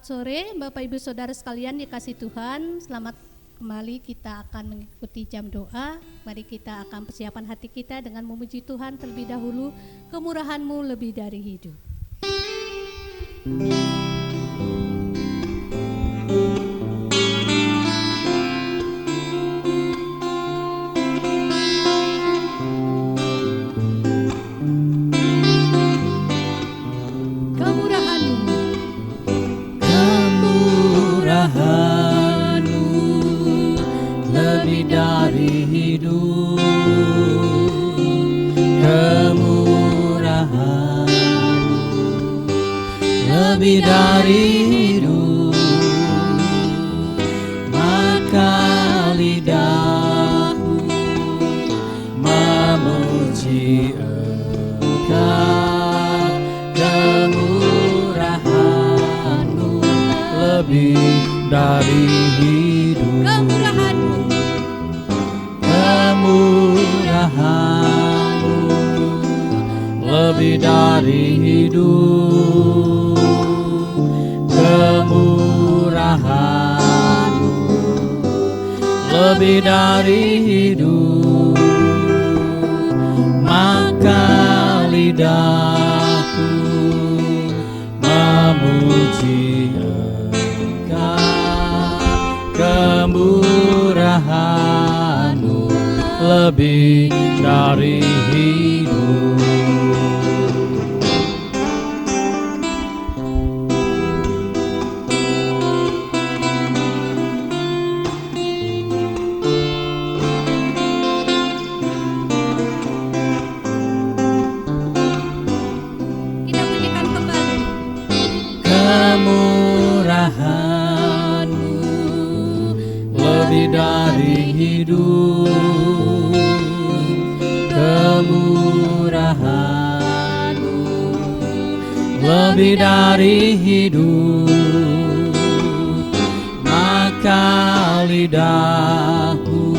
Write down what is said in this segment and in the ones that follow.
Selamat sore Bapak Ibu Saudara sekalian dikasih Tuhan. Selamat kembali, kita akan mengikuti jam doa. Mari kita akan persiapan hati kita dengan memuji Tuhan terlebih dahulu. Kemurahan-Mu lebih dari hidup. Lebih dari hidup, kemurahan lebih dari hidup, maka lidahku memuji Engkau. Kemurahan-Mu lebih dari hidup, kemurahan-Mu lebih dari hidup, kemurahan-Mu lebih dari hidup, maka lidahku memuji Engkau. Kemurahan-Mu lebih dari hidup. Kita pujikan kembali. Kemurahan-Mu lebih dari hidup, kemurahan-Mu lebih dari hidup, maka lidahku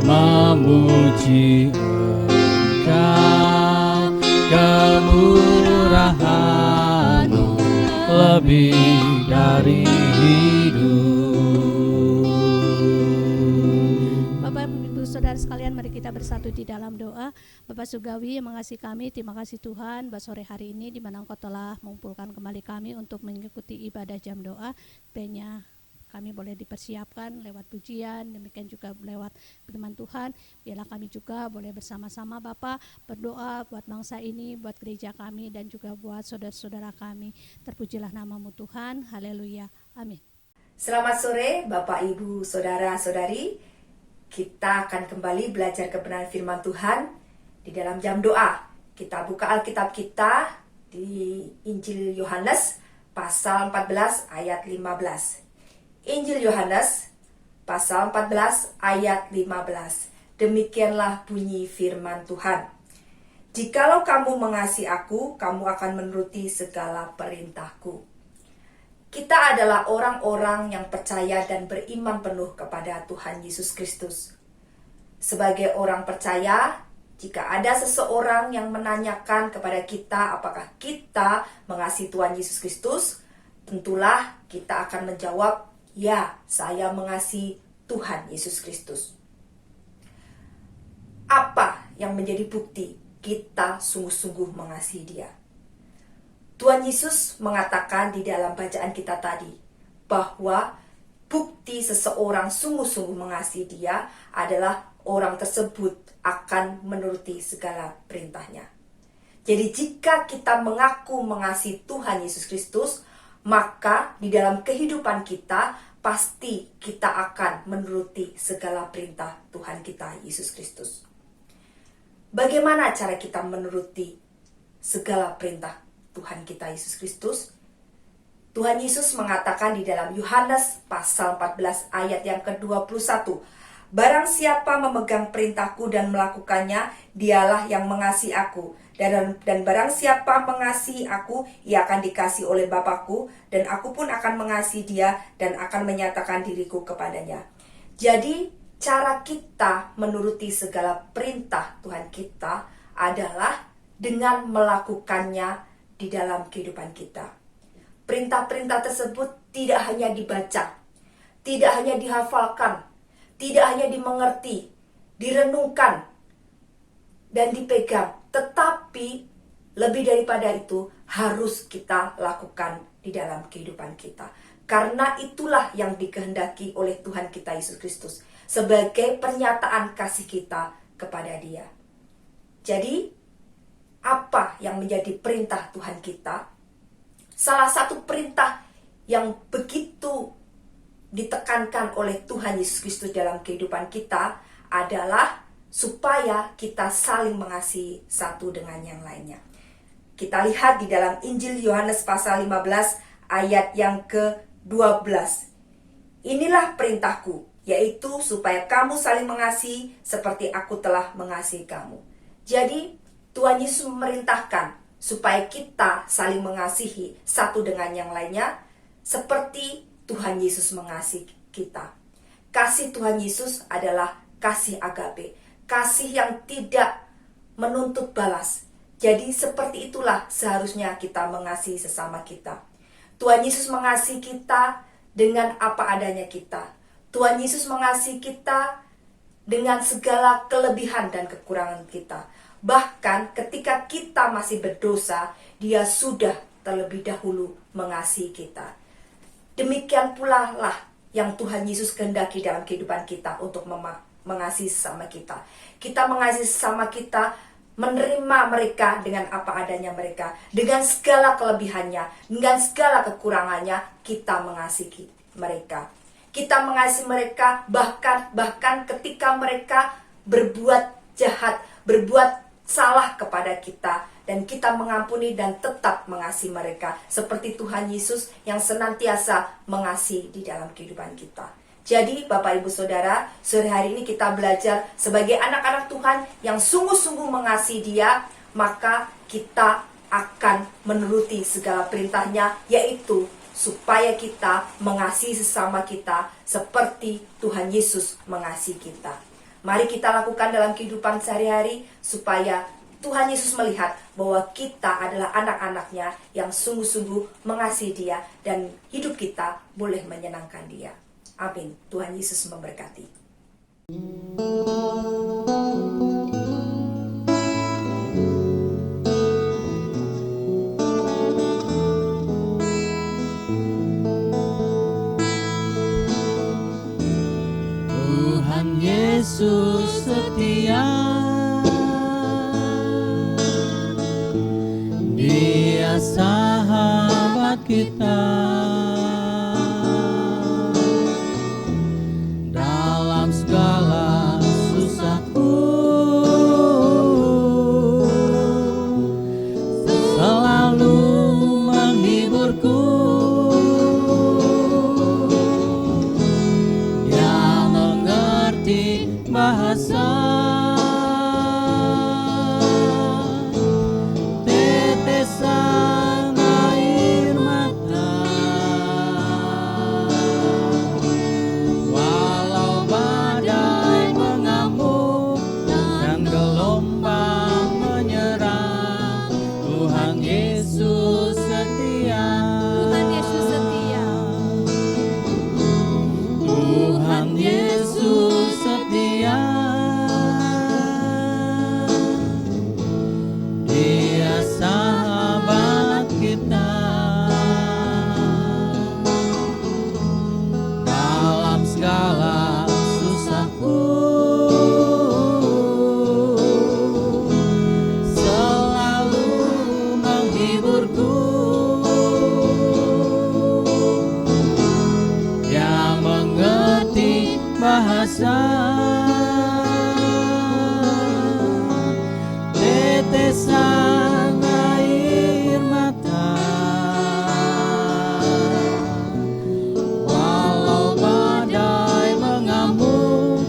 memuji Engkau. Kemurahan-Mu lebih dari hidup. Bapak Ibu Saudara sekalian, mari kita bersatu di dalam doa. Bapak Surgawi yang mengasihi kami, terima kasih Tuhan buat sore hari ini di mana Engkau telah mengumpulkan kembali kami untuk mengikuti ibadah jam doa. Supaya kami boleh dipersiapkan lewat pujian, demikian juga lewat firman Tuhan. Biarlah kami juga boleh bersama-sama Bapak berdoa buat bangsa ini, buat gereja kami, dan juga buat saudara-saudara kami. Terpujilah nama-Mu Tuhan, haleluya, amin. Selamat sore Bapak Ibu Saudara-saudari. Kita akan kembali belajar kebenaran firman Tuhan di dalam jam doa. Kita buka Alkitab kita di Injil Yohanes pasal 14 ayat 15. Injil Yohanes pasal 14 ayat 15. Demikianlah bunyi firman Tuhan. Jikalau kamu mengasihi aku, kamu akan menuruti segala perintahku. Kita adalah orang-orang yang percaya dan beriman penuh kepada Tuhan Yesus Kristus. Sebagai orang percaya, jika ada seseorang yang menanyakan kepada kita apakah kita mengasihi Tuhan Yesus Kristus, tentulah kita akan menjawab, ya, saya mengasihi Tuhan Yesus Kristus. Apa yang menjadi bukti kita sungguh-sungguh mengasihi Dia? Tuhan Yesus mengatakan di dalam bacaan kita tadi bahwa bukti seseorang sungguh-sungguh mengasihi Dia adalah orang tersebut akan menuruti segala perintahnya. Jadi jika kita mengaku mengasihi Tuhan Yesus Kristus, maka di dalam kehidupan kita pasti kita akan menuruti segala perintah Tuhan kita Yesus Kristus. Bagaimana cara kita menuruti segala perintah Tuhan kita Yesus Kristus? Tuhan Yesus mengatakan di dalam Yohanes pasal 14 ayat yang ke-21, barang siapa memegang perintahku dan melakukannya, dialah yang mengasihi aku. Dan barang siapa mengasihi aku, ia akan dikasihi oleh Bapa-Ku, dan aku pun akan mengasihi dia dan akan menyatakan diriku kepadanya. Jadi cara kita menuruti segala perintah Tuhan kita adalah dengan melakukannya di dalam kehidupan kita. perintah-perintah tersebut tidak hanya dibaca, tidak hanya dihafalkan, tidak hanya dimengerti, direnungkan, dan dipegang, tetapi lebih daripada itu harus kita lakukan di dalam kehidupan kita. Karena itulah yang dikehendaki oleh Tuhan kita Yesus Kristus sebagai pernyataan kasih kita kepada Dia. Jadi, apa yang menjadi perintah Tuhan kita? Salah satu perintah yang begitu ditekankan oleh Tuhan Yesus Kristus dalam kehidupan kita adalah supaya kita saling mengasihi satu dengan yang lainnya. Kita lihat di dalam Injil Yohanes pasal 15 ayat yang ke-12. Inilah perintahku, yaitu supaya kamu saling mengasihi seperti aku telah mengasihi kamu. Jadi Tuhan Yesus memerintahkan supaya kita saling mengasihi satu dengan yang lainnya seperti Tuhan Yesus mengasihi kita. Kasih Tuhan Yesus adalah kasih agape, kasih yang tidak menuntut balas. Jadi seperti itulah seharusnya kita mengasihi sesama kita. Tuhan Yesus mengasihi kita dengan apa adanya kita. Tuhan Yesus mengasihi kita dengan segala kelebihan dan kekurangan kita. Bahkan ketika kita masih berdosa, Dia sudah terlebih dahulu mengasihi kita. Demikian pula lah yang Tuhan Yesus kehendaki dalam kehidupan kita untuk mengasihi sesama kita. Kita mengasihi sesama kita, menerima mereka dengan apa adanya mereka, dengan segala kelebihannya, dengan segala kekurangannya, kita mengasihi mereka. Kita mengasihi mereka bahkan ketika mereka berbuat jahat, berbuat salah kepada kita, dan kita mengampuni dan tetap mengasihi mereka seperti Tuhan Yesus yang senantiasa mengasihi di dalam kehidupan kita. Jadi Bapak Ibu Saudara, sore hari ini kita belajar sebagai anak-anak Tuhan yang sungguh-sungguh mengasihi Dia, maka kita akan menuruti segala perintahnya, yaitu supaya kita mengasihi sesama kita seperti Tuhan Yesus mengasihi kita. Mari kita lakukan dalam kehidupan sehari-hari supaya Tuhan Yesus melihat bahwa kita adalah anak-anaknya yang sungguh-sungguh mengasihi Dia dan hidup kita boleh menyenangkan Dia. Amin. Tuhan Yesus memberkati. Tuhan Yesus setia, Dia sahabat kita. Dalam segala susahku selalu menghiburku. Dia mengerti bahasa tetesan air mata. Walau badai mengamuk dan gelombang menyerang, Tuhan Yesus setia. Tuhan Yesus setia. Tuhan Yesus setia. Dia sahabat kita. Dalam segala susahku selalu menghiburku. Dia mengerti bahasa tetesan air mata. Walau badai mengamuk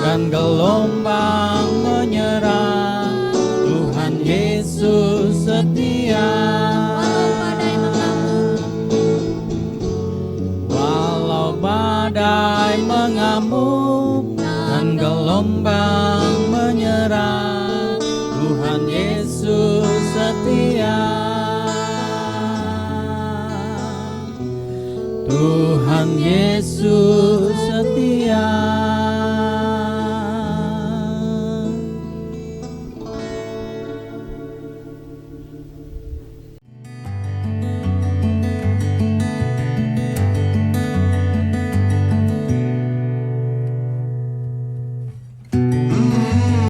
dan gelombang menyerang, Tuhan Yesus setia. Walau badai mengamuk, Walau badai mengamuk dan gelombang menyerang, Tuhan Yesus setia. Tuhan Yesus setia.